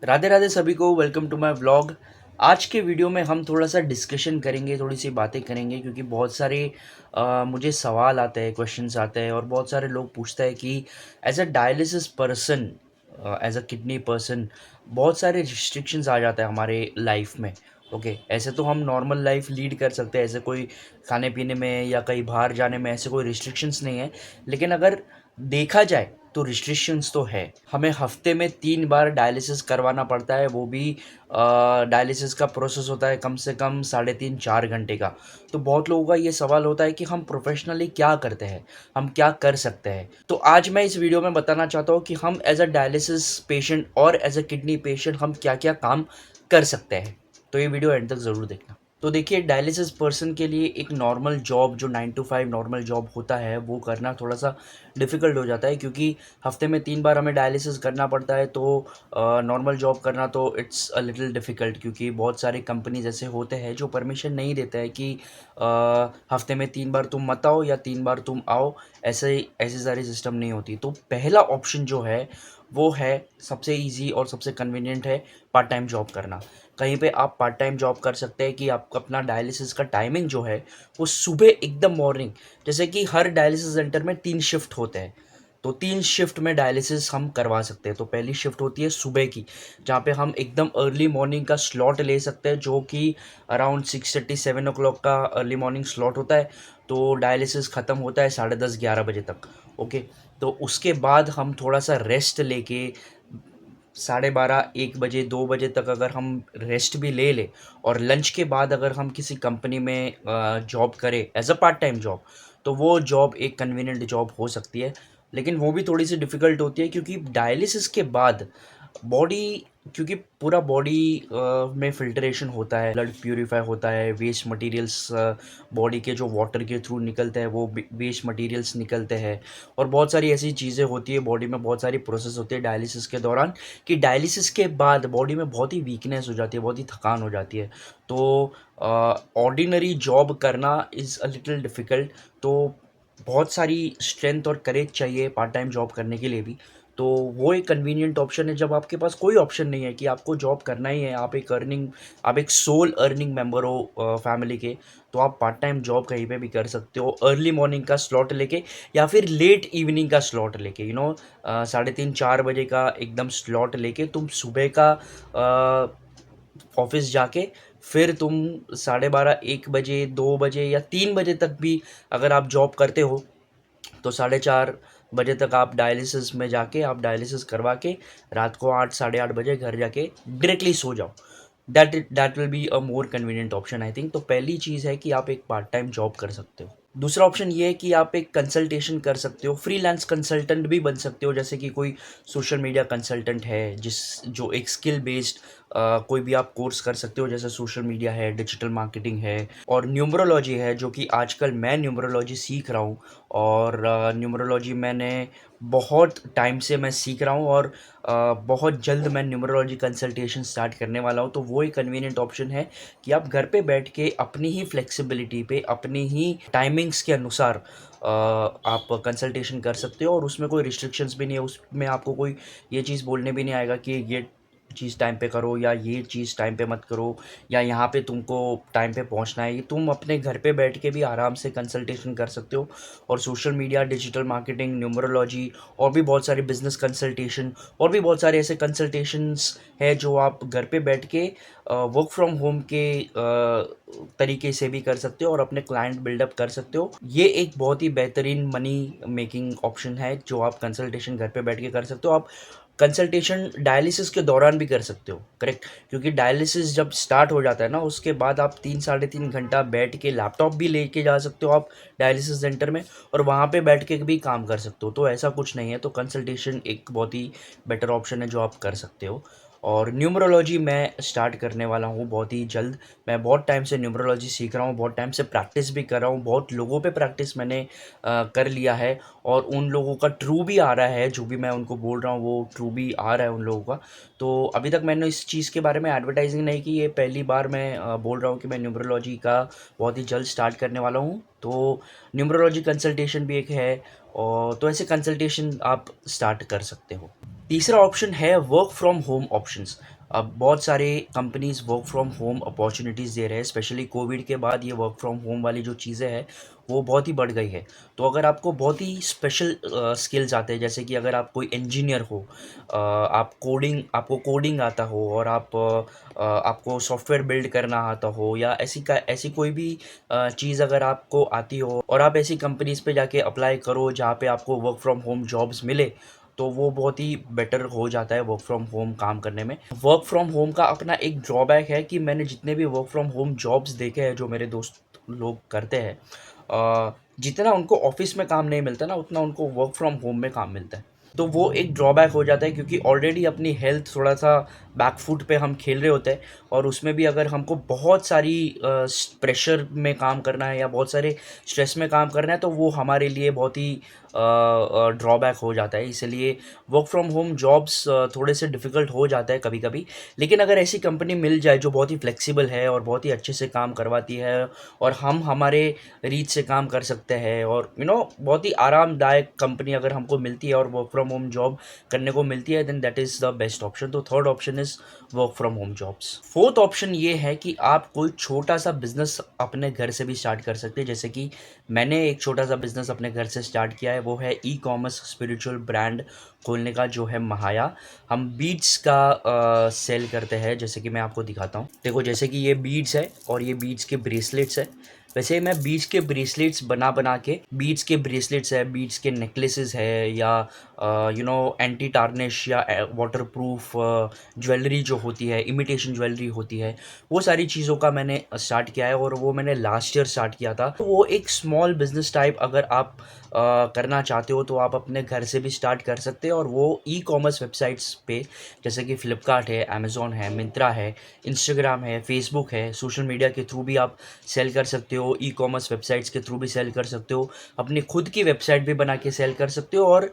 राधे राधे सभी को, welcome to my vlog. आज के वीडियो में हम थोड़ा सा डिस्कशन करेंगे, थोड़ी सी बातें करेंगे क्योंकि बहुत सारे मुझे सवाल आते हैं, क्वेश्चंस आते हैं और बहुत सारे लोग पूछते हैं कि as a dialysis person, as a kidney person बहुत सारे रिस्ट्रिक्शंस आ जाते हैं हमारे लाइफ में। ओके, ऐसे तो हम नॉर्मल लाइफ लीड कर सकते हैं, ऐसे कोई खाने पीने में या कहीं बाहर जाने में ऐसे कोई रिस्ट्रिक्शंस नहीं है। लेकिन अगर देखा जाए तो रिस्ट्रिक्शंस तो है। हमें हफ्ते में 3 बार डायलिसिस करवाना पड़ता है, वो भी डायलिसिस का प्रोसेस होता है कम से कम 3.5-4 घंटे का। तो बहुत लोगों का ये सवाल होता है कि हम प्रोफेशनली क्या करते हैं, हम क्या कर सकते हैं। तो आज मैं इस वीडियो में बताना चाहता हूँ कि हम एज अ डायलिसिस पेशेंट और एज अ किडनी पेशेंट हम क्या क्या काम कर सकते हैं। तो ये वीडियो एंड तक ज़रूर देखना। तो देखिए, डायलिसिस पर्सन के लिए एक नॉर्मल जॉब जो 9 to 5 नॉर्मल जॉब होता है वो करना थोड़ा सा डिफ़िकल्ट हो जाता है, क्योंकि हफ्ते में 3 बार हमें डायलिसिस करना पड़ता है। तो नॉर्मल जॉब करना तो इट्स अ लिटिल डिफ़िकल्ट, क्योंकि बहुत सारे कंपनीज ऐसे होते हैं जो परमिशन नहीं देते हैं कि हफ्ते में 3 बार तुम मत आओ या 3 बार तुम आओ। ऐसे सारी सिस्टम नहीं होती। तो पहला ऑप्शन जो है वो है, सबसे इजी और सबसे कन्वीनियंट है, पार्ट टाइम जॉब करना। कहीं पे आप पार्ट टाइम जॉब कर सकते हैं कि आपका अपना डायलिसिस का टाइमिंग जो है वो सुबह एकदम मॉर्निंग, जैसे कि हर डायलिसिस सेंटर में 3 शिफ्ट होते हैं। तो 3 शिफ्ट में डायलिसिस हम करवा सकते हैं। तो पहली शिफ्ट होती है सुबह की, जहाँ पे हम एकदम अर्ली मॉर्निंग का स्लॉट ले सकते हैं, जो कि अराउंड 6:30-7 o'clock का अर्ली मॉर्निंग स्लॉट होता है। तो डायलिसिस ख़त्म होता है 10:30-11 बजे तक। ओके, तो उसके बाद हम थोड़ा सा रेस्ट लेके 12:30-1 बजे 2 बजे तक अगर हम रेस्ट भी ले लें और लंच के बाद अगर हम किसी कंपनी में जॉब करें as a part time job, तो वो जॉब एक कन्वीनियंट जॉब हो सकती है। लेकिन वो भी थोड़ी सी डिफ़िकल्ट होती है, क्योंकि डायलिसिस के बाद बॉडी, क्योंकि पूरा बॉडी में फ़िल्ट्रेशन होता है, ब्लड प्यूरीफाई होता है, वेस्ट मटेरियल्स बॉडी के जो वाटर के थ्रू निकलते हैं वो वेस्ट मटेरियल्स निकलते हैं। और बहुत सारी ऐसी चीज़ें होती है बॉडी में, बहुत सारी प्रोसेस होती है डायलिसिस के दौरान, कि डायलिसिस के बाद बॉडी में बहुत ही वीकनेस हो जाती है, बहुत ही थकान हो जाती है। तो ऑर्डिनरी जॉब करना इज़ अ लिटिल डिफ़िकल्ट। तो बहुत सारी स्ट्रेंथ और करेज चाहिए पार्ट टाइम जॉब करने के लिए भी। तो वो एक कन्वीनियंट ऑप्शन है जब आपके पास कोई ऑप्शन नहीं है कि आपको जॉब करना ही है, आप एक सोल अर्निंग मेंबर हो फैमिली के। तो आप पार्ट टाइम जॉब कहीं पे भी कर सकते हो, अर्ली मॉर्निंग का स्लॉट लेके या फिर लेट इवनिंग का स्लॉट लेके, 3:30-4 बजे का एकदम स्लॉट लेके तुम सुबह का ऑफिस जाके फिर तुम 12:30-1 बजे 2 बजे या 3 बजे तक भी अगर आप जॉब करते हो, तो 4:30 बजे तक आप डायलिसिस में जाके आप डायलिसिस करवा के रात को 8 साढ़े 8 बजे घर जाके डायरेक्टली सो जाओ। That will be a more convenient option I think. तो पहली चीज़ है कि आप एक पार्ट टाइम जॉब कर सकते हो। दूसरा ऑप्शन ये है कि आप एक कंसल्टेशन कर सकते हो, फ्रीलांस कंसल्टेंट भी बन सकते हो, जैसे कि कोई सोशल मीडिया कंसल्टेंट है जो एक स्किल बेस्ड कोई भी आप कोर्स कर सकते हो, जैसे सोशल मीडिया है, डिजिटल मार्केटिंग है और न्यूमरोलॉजी है, जो कि आजकल मैं न्यूमरोलॉजी सीख रहा हूँ। और न्यूमरोलॉजी मैंने बहुत टाइम से मैं सीख रहा हूँ और बहुत जल्द मैं न्यूमरोलॉजी कंसल्टेशन स्टार्ट करने वाला हूँ। तो वो एक कन्वीनियंट ऑप्शन है कि आप घर पे बैठ के अपनी ही फ्लेक्सिबिलिटी पे, अपनी ही टाइमिंग्स के अनुसार आप कंसल्टेशन कर सकते हो, और उसमें कोई रिस्ट्रिक्शंस भी नहीं है। उसमें आपको कोई ये चीज़ बोलने भी नहीं आएगा कि ये चीज़ टाइम पे करो या ये चीज़ टाइम पे मत करो, या यहाँ पे तुमको टाइम पे पहुँचना है। ये तुम अपने घर पे बैठ के भी आराम से कंसल्टेशन कर सकते हो। और social media, digital marketing, numerology और भी बहुत सारे बिजनेस कंसल्टेशन और भी बहुत सारे ऐसे कंसल्टेशंस है जो आप घर पे बैठ के वर्क फ्रॉम होम के तरीके से भी कर सकते हो और अपने क्लाइंट बिल्डअप कर सकते हो। ये एक बहुत ही बेहतरीन मनी मेकिंग ऑप्शन है जो आप कंसल्टेशन घर पे बैठ के कर सकते हो। आप कंसल्टेशन डायलिसिस के दौरान भी कर सकते हो, करेक्ट, क्योंकि डायलिसिस जब स्टार्ट हो जाता है ना, उसके बाद आप 3 साढ़े 3 घंटा बैठ के लैपटॉप भी लेके जा सकते हो आप डायलिसिस सेंटर में, और वहाँ पे बैठ के भी काम कर सकते हो। तो ऐसा कुछ नहीं है। तो कंसल्टेशन एक बहुत ही बेटर ऑप्शन है जो आप कर सकते हो। और न्यूमरोलॉजी मैं स्टार्ट करने वाला हूँ बहुत ही जल्द। मैं बहुत टाइम से न्यूमरोलॉजी सीख रहा हूँ, बहुत टाइम से प्रैक्टिस भी कर रहा हूँ, बहुत लोगों पे प्रैक्टिस मैंने कर लिया है, और उन लोगों का ट्रू भी आ रहा है, जो भी मैं उनको बोल रहा हूँ वो ट्रू भी आ रहा है उन लोगों का। तो अभी तक मैंने इस चीज़ के बारे में एडवर्टाइजिंग नहीं की, ये पहली बार मैं बोल रहा हूँ कि मैं न्यूमरोलॉजी का बहुत ही जल्द स्टार्ट करने वाला हूँ। तो न्यूमरोलॉजी कंसल्टेशन भी एक है, और तो ऐसे कंसल्टेशन आप स्टार्ट कर सकते हो। तीसरा ऑप्शन है वर्क फ्रॉम होम ऑप्शंस। अब बहुत सारे companies work from home opportunities दे रहे हैं, स्पेशली कोविड के बाद ये वर्क फ्रॉम होम वाली जो चीज़ें हैं वो बहुत ही बढ़ गई है। तो अगर आपको बहुत ही स्पेशल स्किल्स आते हैं, जैसे कि अगर आप कोई इंजीनियर हो, आपको कोडिंग आता हो, और आपको सॉफ्टवेयर बिल्ड करना आता हो, या ऐसी कोई भी चीज़ अगर आपको आती हो और आप ऐसी कंपनीज पे जाके अप्लाई करो जहाँ पे आपको वर्क फ्रॉम होम जॉब्स मिले, तो वो बहुत ही बेटर हो जाता है वर्क फ्रॉम होम काम करने में। वर्क फ्रॉम होम का अपना एक ड्रॉबैक है कि मैंने जितने भी वर्क फ्रॉम होम जॉब्स देखे हैं जो मेरे दोस्त लोग करते हैं, जितना उनको ऑफिस में काम नहीं मिलता ना, उतना उनको वर्क फ्रॉम होम में काम मिलता है। तो वो एक ड्रॉबैक हो जाता है, क्योंकि ऑलरेडी अपनी हेल्थ थोड़ा सा बैक फुट पे हम खेल रहे होते हैं, और उसमें भी अगर हमको बहुत सारी प्रेशर में काम करना है या बहुत सारे स्ट्रेस में काम करना है, तो वो हमारे लिए बहुत ही ड्रॉबैक हो जाता है। इसलिए वर्क फ्रॉम होम जॉब्स थोड़े से डिफ़िकल्ट हो जाता है कभी कभी। लेकिन अगर ऐसी कंपनी मिल जाए जो बहुत ही फ्लेक्सिबल है और बहुत ही अच्छे से काम करवाती है, और हम हमारे रीच से काम कर सकते हैं, और बहुत ही आरामदायक कंपनी अगर हमको मिलती है और वर्क फ्रॉम होम जॉब करने को मिलती है, then that is the best option. तो third option is work from home jobs. Fourth option ये है कि आप कोई छोटा सा बिजनेस अपने घर से भी स्टार्ट कर सकते हैं। जैसे कि मैंने एक छोटा सा बिजनेस अपने घर से स्टार्ट किया है, वो है ई कॉमर्स स्पिरिचुअल ब्रांड खोलने का, जो है महाया। हम बीड्स का सेल करते हैं, जैसे कि मैं आपको दिखाता हूँ। देखो, जैसे कि ये बीड्स है और ये बीड्स के ब्रेसलेट्स है। वैसे मैं बीड्स के ब्रेसलेट्स बना बना के, बीड्स के ब्रेसलेट्स है, बीड्स के नेकलेसेस है, या एंटी टार्निश या वाटर प्रूफ ज्वेलरी जो होती है, इमिटेशन ज्वेलरी होती है, वो सारी चीज़ों का मैंने स्टार्ट किया है, और वो मैंने लास्ट ईयर स्टार्ट किया था। तो वो एक स्मॉल बिजनेस टाइप अगर आप करना चाहते हो तो आप अपने घर से भी स्टार्ट कर सकते हो, और वो ई कॉमर्स वेबसाइट्स पे, जैसे कि फ्लिपकार्ट है, अमेज़ॉन है, मिंत्रा है, इंस्टाग्राम है, फेसबुक है, सोशल मीडिया के थ्रू भी आप सेल कर सकते हो, ई कॉमर्स वेबसाइट्स के थ्रू भी सेल कर सकते हो, अपनी खुद की वेबसाइट भी बना के सेल कर सकते हो, और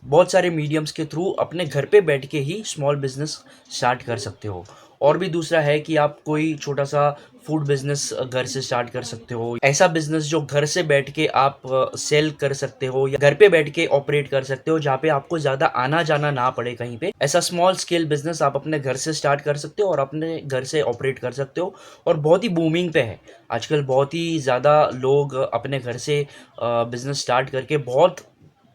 बहुत सारे मीडियम्स के थ्रू अपने घर पे बैठ के ही स्मॉल बिजनेस स्टार्ट कर सकते हो। और भी दूसरा है कि आप कोई छोटा सा फूड बिजनेस घर से स्टार्ट कर सकते हो, ऐसा बिजनेस जो घर से बैठ के आप सेल कर सकते हो, या घर पे बैठ के ऑपरेट कर सकते हो, जहाँ पे आपको ज़्यादा आना जाना ना पड़े कहीं पे। ऐसा स्मॉल स्केल बिजनेस आप अपने घर से स्टार्ट कर सकते हो और अपने घर से ऑपरेट कर सकते हो, और बहुत ही बूमिंग पे है आजकल। बहुत ही ज़्यादा लोग अपने घर से बिजनेस स्टार्ट करके बहुत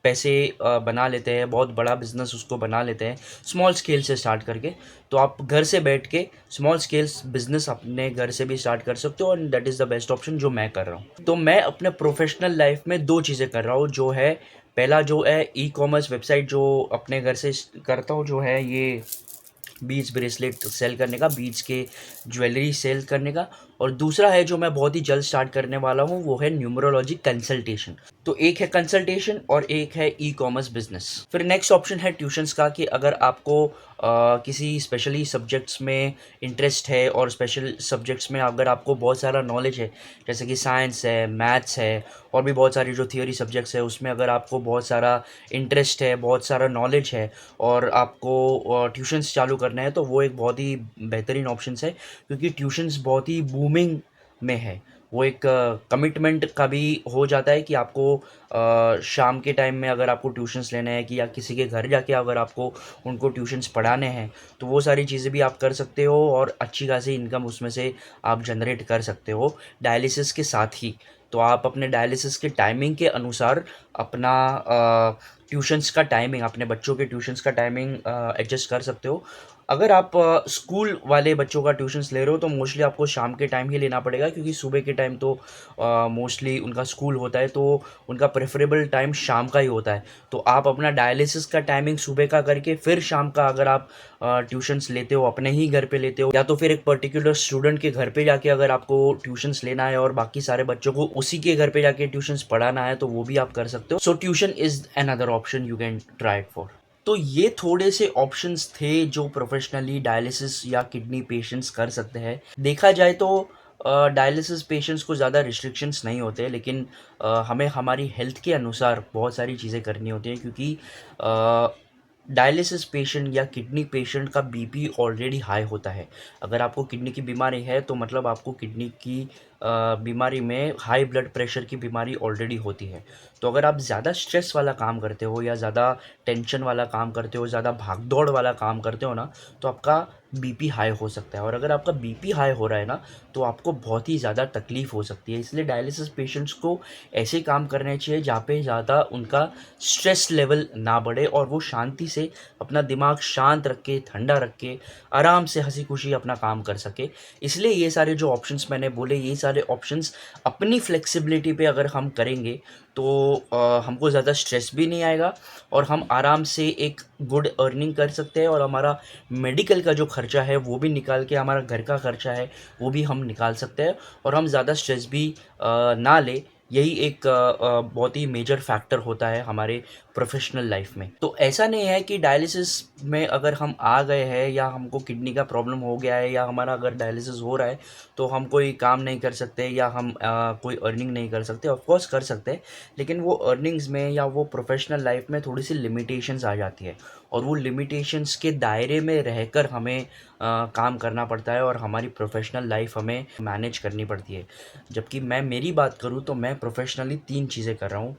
पैसे बना लेते हैं, बहुत बड़ा बिजनेस उसको बना लेते हैं स्मॉल स्केल से स्टार्ट करके। तो आप घर से बैठ के स्मॉल स्केल्स बिजनेस अपने घर से भी स्टार्ट कर सकते हो, and that is the best option जो मैं कर रहा हूँ। तो मैं अपने प्रोफेशनल लाइफ में दो चीज़ें कर रहा हूँ, जो है पहला जो है ई कॉमर्स वेबसाइट जो अपने घर से करता हूँ, जो है ये बीड्स ब्रेसलेट सेल करने का, बीड्स के ज्वेलरी सेल करने का। और दूसरा है जो मैं बहुत ही जल्द स्टार्ट करने वाला हूँ, वो है न्यूमरोलॉजी कंसल्टेशन। तो एक है कंसल्टेशन और एक है ई कॉमर्स बिजनेस। फिर नेक्स्ट ऑप्शन है ट्यूशंस का, कि अगर आपको किसी स्पेशली सब्जेक्ट्स में इंटरेस्ट है, और स्पेशल सब्जेक्ट्स में अगर आपको बहुत सारा नॉलेज है, जैसे कि साइंस है, मैथ्स है, और भी बहुत सारी जो थियोरी सब्जेक्ट्स है, उसमें अगर आपको बहुत सारा इंटरेस्ट है, बहुत सारा नॉलेज है, और आपको ट्यूशन्स चालू करना है, तो वो एक बहुत ही बेहतरीन ऑप्शंस है, क्योंकि ट्यूशन्स बहुत ही बूमिंग में है। वो एक कमिटमेंट का भी हो जाता है कि आपको शाम के टाइम में अगर आपको ट्यूशन्स लेने हैं, कि या किसी के घर जाके अगर आपको उनको ट्यूशन्स पढ़ाने हैं, तो वो सारी चीज़ें भी आप कर सकते हो, और अच्छी खासी इनकम उसमें से आप जनरेट कर सकते हो डायलिसिस के साथ ही। तो आप अपने डायलिसिस के टाइमिंग के अनुसार अपना ट्यूशन्स का टाइमिंग, अपने बच्चों के ट्यूशन्स का टाइमिंग एडजस्ट कर सकते हो। अगर आप स्कूल वाले बच्चों का ट्यूशन्स ले रहे हो, तो मोस्टली आपको शाम के टाइम ही लेना पड़ेगा, क्योंकि सुबह के टाइम तो मोस्टली उनका स्कूल होता है, तो उनका प्रेफरेबल टाइम शाम का ही होता है। तो आप अपना डायलिसिस का टाइमिंग सुबह का करके फिर शाम का अगर आप ट्यूशन्स लेते हो, अपने ही घर पे लेते हो, या तो फिर एक पर्टिकुलर स्टूडेंट के घर पे जाके अगर आपको ट्यूशन्स लेना है और बाकी सारे बच्चों को उसी के घर पे जाके ट्यूशन्स पढ़ाना है, तो वो भी आप कर सकते हो। So tuition is another option you can try it for. तो ये थोड़े से ऑप्शंस थे जो प्रोफेशनली डायलिसिस या किडनी पेशेंट्स कर सकते हैं। देखा जाए तो डायलिसिस पेशेंट्स को ज़्यादा रिस्ट्रिक्शंस नहीं होते, लेकिन हमें हमारी हेल्थ के अनुसार बहुत सारी चीज़ें करनी होती हैं, क्योंकि डायलिसिस पेशेंट या किडनी पेशेंट का बीपी ऑलरेडी हाई होता है। अगर आपको किडनी की बीमारी है, तो मतलब आपको किडनी की बीमारी में हाई ब्लड प्रेशर की बीमारी ऑलरेडी होती है। तो अगर आप ज़्यादा स्ट्रेस वाला काम करते हो या ज़्यादा टेंशन वाला काम करते हो, ज़्यादा भाग-दौड़ वाला काम करते हो ना, तो आपका बीपी हाई हो सकता है, और अगर आपका बीपी हाई हो रहा है ना, तो आपको बहुत ही ज़्यादा तकलीफ़ हो सकती है। इसलिए डायलिसिस पेशेंट्स को ऐसे काम करने चाहिए जहाँ पे ज़्यादा उनका स्ट्रेस लेवल ना बढ़े, और वो शांति से अपना दिमाग शांत रख के, ठंडा रख के, आराम से हँसी-खुशी अपना काम कर सके। इसलिए ये सारे जो ऑप्शंस मैंने बोले, ये सारे ऑप्शंस अपनी फ्लेक्सिबिलिटी पे अगर हम करेंगे, तो हमको ज़्यादा स्ट्रेस भी नहीं आएगा, और हम आराम से एक गुड अर्निंग कर सकते हैं, और हमारा मेडिकल का जो खर्चा है वो भी निकाल के, हमारा घर का खर्चा है वो भी हम निकाल सकते हैं, और हम ज़्यादा स्ट्रेस भी ना लें। यही एक बहुत ही मेजर फैक्टर होता है हमारे प्रोफेशनल लाइफ में। तो ऐसा नहीं है कि डायलिसिस में अगर हम आ गए हैं, या हमको किडनी का प्रॉब्लम हो गया है, या हमारा अगर डायलिसिस हो रहा है, तो हम कोई काम नहीं कर सकते, या हम कोई अर्निंग नहीं कर सकते। ऑफ कोर्स कर सकते हैं, लेकिन वो अर्निंग्स में या वो प्रोफेशनल लाइफ में थोड़ी सी लिमिटेशंस आ जाती है, और वो लिमिटेशंस के दायरे में रहकर हमें काम करना पड़ता है, और हमारी प्रोफेशनल लाइफ हमें मैनेज करनी पड़ती है। जबकि मैं मेरी बात करूँ तो मैं प्रोफेशनली 3 चीज़ें कर रहा हूँ।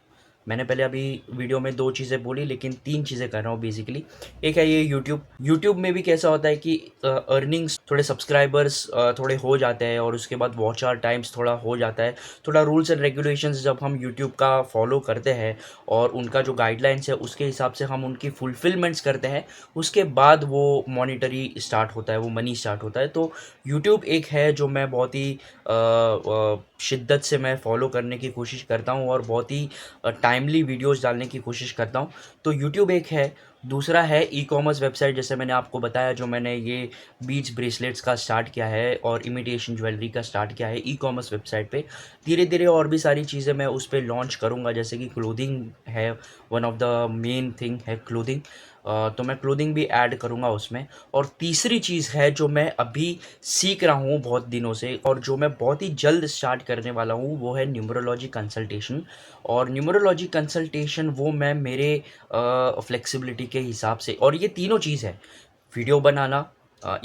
मैंने पहले अभी वीडियो में 2 चीज़ें बोली, लेकिन 3 चीज़ें कर रहा हूँ बेसिकली। एक है ये यूट्यूब। यूट्यूब में भी कैसा होता है कि अर्निंग्स, थोड़े सब्सक्राइबर्स थोड़े हो जाते हैं, और उसके बाद वॉच आवर टाइम्स थोड़ा हो जाता है। थोड़ा रूल्स एंड रेगुलेशंस जब हम यूट्यूब का फॉलो करते हैं, और उनका जो गाइडलाइंस है उसके हिसाब से हम उनकी फुलफिलमेंट्स करते हैं, उसके बाद वो मॉनिटरी स्टार्ट होता है, वो मनी स्टार्ट होता है। तो यूट्यूब एक है जो मैं बहुत ही शिद्दत से मैं फॉलो करने की कोशिश करता हूँ, और बहुत ही टाइमली वीडियोस डालने की कोशिश करता हूँ। तो यूट्यूब एक है। दूसरा है ई-कॉमर्स वेबसाइट, जैसे मैंने आपको बताया, जो मैंने ये बीच ब्रेसलेट्स का स्टार्ट किया है और इमिटेशन ज्वेलरी का स्टार्ट किया है ई-कॉमर्स वेबसाइट पे। धीरे धीरे और भी सारी चीज़ें मैं उस पे लॉन्च करूँगा, जैसे कि क्लोथिंग है, one of the main thing है क्लोथिंग। तो मैं क्लोथिंग भी ऐड करूँगा उसमें। और तीसरी चीज़ है जो मैं अभी सीख रहा हूँ बहुत दिनों से, और जो मैं बहुत ही जल्द स्टार्ट करने वाला हूँ, वो है न्यूमरोलॉजी कंसल्टेशन। और न्यूमरोलॉजी कंसल्टेशन वो मैं मेरे फ्लेक्सिबिलिटी के हिसाब से, और ये तीनों चीज़ है, वीडियो बनाना,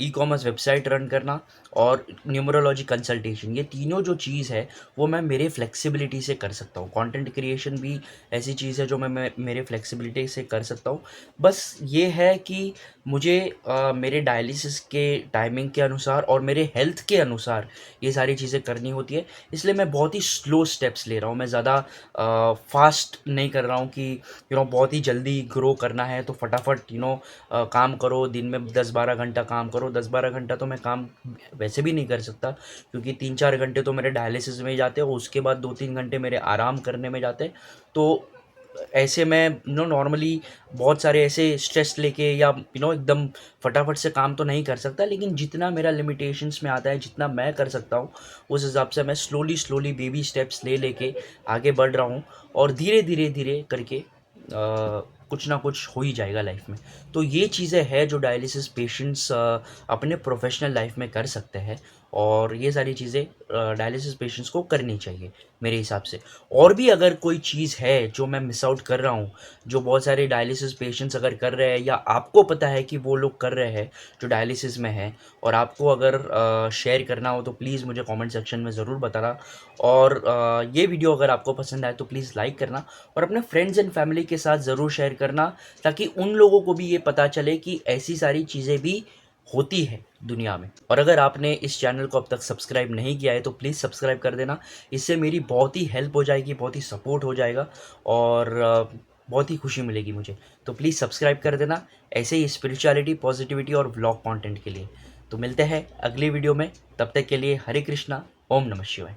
ई-कॉमर्स वेबसाइट रन करना, और न्यूमरोलॉजी कंसल्टेशन, ये तीनों जो चीज़ है वो मैं मेरे फ्लेक्सिबिलिटी से कर सकता हूँ। कंटेंट क्रिएशन भी ऐसी चीज़ है जो मैं मेरे फ्लेक्सिबिलिटी से कर सकता हूँ। बस ये है कि मुझे मेरे डायलिसिस के टाइमिंग के अनुसार और मेरे हेल्थ के अनुसार ये सारी चीज़ें करनी होती है। इसलिए मैं बहुत ही स्लो स्टेप्स ले रहा हूँ। मैं ज़्यादा फास्ट नहीं कर रहा हूँ कि बहुत ही जल्दी ग्रो करना है तो फटाफट काम करो, दिन में 10-12 घंटा काम करो। 10-12 घंटा तो मैं काम वैसे भी नहीं कर सकता, क्योंकि 3-4 घंटे तो मेरे डायलिसिस में ही जाते हैं, उसके बाद 2-3 घंटे मेरे आराम करने में जाते हैं। तो ऐसे मैं नॉर्मली बहुत सारे ऐसे स्ट्रेस लेके या एकदम फटाफट से काम तो नहीं कर सकता, लेकिन जितना मेरा लिमिटेशंस में आता है, जितना मैं कर सकता हूँ, उस हिसाब से मैं स्लोली स्लोली बेबी स्टेप्स ले लेके आगे बढ़ रहा हूँ, और धीरे धीरे धीरे करके कुछ ना कुछ हो ही जाएगा लाइफ में। तो ये चीज़ें हैं जो डायलिसिस पेशेंट्स अपने प्रोफेशनल लाइफ में कर सकते हैं, और ये सारी चीज़ें डायलिसिस पेशेंट्स को करनी चाहिए मेरे हिसाब से। और भी अगर कोई चीज़ है जो मैं मिस आउट कर रहा हूँ, जो बहुत सारे डायलिसिस पेशेंट्स अगर कर रहे हैं, या आपको पता है कि वो लोग कर रहे हैं जो डायलिसिस में हैं, और आपको अगर शेयर करना हो, तो प्लीज़ मुझे कमेंट सेक्शन में ज़रूर बताना। और ये वीडियो अगर आपको पसंद आए तो प्लीज़ लाइक करना, और अपने फ्रेंड्स एंड फैमिली के साथ ज़रूर शेयर करना, ताकि उन लोगों को भी ये पता चले कि ऐसी सारी चीज़ें भी होती है दुनिया में। और अगर आपने इस चैनल को अब तक सब्सक्राइब नहीं किया है तो प्लीज़ सब्सक्राइब कर देना। इससे मेरी बहुत ही हेल्प हो जाएगी, बहुत ही सपोर्ट हो जाएगा, और बहुत ही खुशी मिलेगी मुझे। तो प्लीज़ सब्सक्राइब कर देना, ऐसे ही स्पिरिचुअलिटी, पॉजिटिविटी और व्लॉग कंटेंट के लिए। तो मिलते हैं अगली वीडियो में, तब तक के लिए हरे कृष्णा, ओम नमः शिवाय।